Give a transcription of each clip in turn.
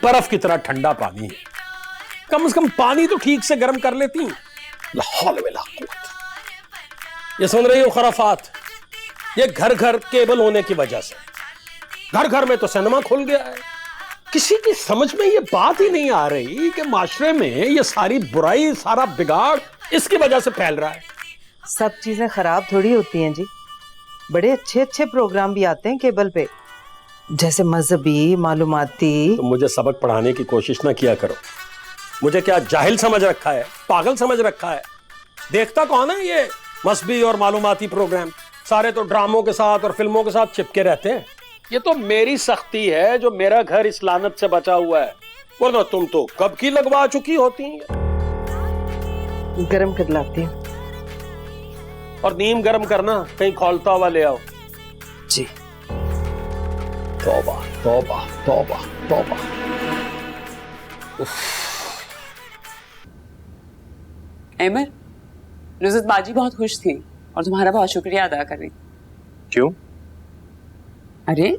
बर्फ की तरह ठंडा पानी है, कम से कम पानी तो ठीक से गर्म कर लेती। लाहौल वला कुव्वत। ये सुन रही हो खराफात? ये घर घर केबल होने की वजह से घर घर में तो सिनेमा खुल गया है। किसी की समझ में ये बात ही नहीं आ रही कि माशरे में ये सारी बुराई, सारा बिगाड़ इसकी वजह से फैल रहा है। सब चीजें खराब थोड़ी होती हैं जी, बड़े अच्छे अच्छे प्रोग्राम भी आते हैं केबल पे, जैसे मजहबी, मालूमाती। तो मुझे सबक पढ़ाने की कोशिश ना किया करो। मुझे क्या जाहिल समझ रखा है, पागल समझ रखा है? देखता कौन है ये मजहबी और मालूमाती प्रोग्राम? सारे तो ड्रामों के साथ और फिल्मों के साथ चिपके रहते हैं। ये तो मेरी सख्ती है जो मेरा घर इस लानत से बचा हुआ है, वरना तुम तो कब की लगवा चुकी होती। गरम कर लाती हूँ। और नीम गरम करना, कहीं खौलता हुआ ले आओ। जी। तौबा तौबा तौबा तौबा। अहमद, नुज़रत बाजी बहुत खुश थी और तुम्हारा बहुत शुक्रिया अदा कर रही। क्यों? अरे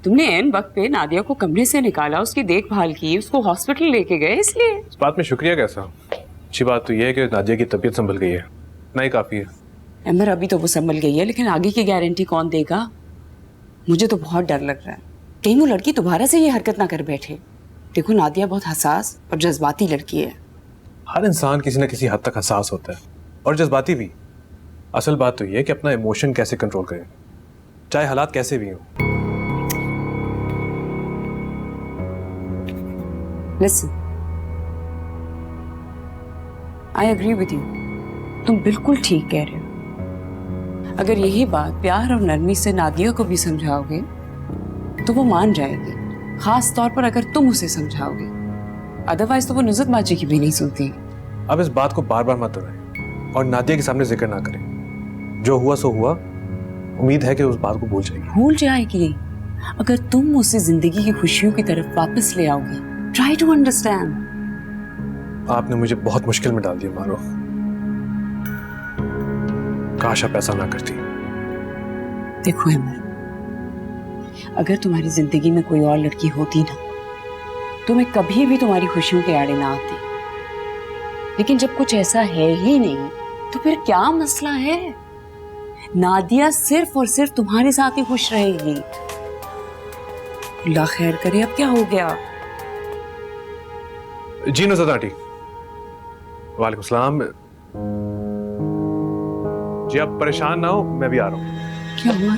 तुमने एन वक्त पे नादिया को कमरे से निकाला, उसकी देखभाल की, उसको हॉस्पिटल लेके गए, इसलिए। इस बात में शुक्रिया कैसा? अच्छी बात तो यह है कि नादिया की तबीयत संभल गई है, इतना ही काफी है। अमर, अभी तो वो संभल गई है, लेकिन आगे की गारंटी कौन देगा? मुझे तो बहुत डर लग रहा है कहीं वो लड़की दोबारा से ये हरकत ना कर बैठे। देखो नादिया बहुत हसास और जज्बाती लड़की है। हर इंसान किसी न किसी हद तक हसास होता है और जज्बाती भी। असल बात तो यह है कि अपना इमोशन कैसे कंट्रोल करें, चाहे हालात कैसे भी हों। Listen, I agree with you. तुम बिल्कुल ठीक कह रहे हो। अगर यही बात प्यार और नरमी से नादिया को भी समझाओगे तो वो मान जाएगी, खास तौर पर अगर तुम उसे समझाओगे। अदरवाइज तो वो नुज़रत बाजी की भी नहीं सुनती। अब इस बात को बार बार मत दोहराएं और नादिया के सामने जिक्र ना करें। जो हुआ सो हुआ, उम्मीद है कि उस बात को भूल जाएगी। भूल जाएगी अगर तुम उसे जिंदगी की खुशियों की तरफ वापस ले आओगे। Try to understand. आपने मुझे बहुत मुश्किल में डाल दिया मारो। काश आप ऐसा ना करती। देखो अमर, अगर तुम्हारी जिंदगी में कोई और लड़की होती ना तो मैं कभी भी तुम्हारी खुशियों के आड़े ना आती। लेकिन जब कुछ ऐसा है ही नहीं तो फिर क्या मसला है? नादिया सिर्फ और सिर्फ तुम्हारे साथ ही खुश रहेगी। अल्लाह खैर करे, अब क्या हो गया? जी नुज़रत आंटी। वालेकुम सलाम। जी आप परेशान ना हो, मैं भी आ रहा हूँ। क्या हुआ?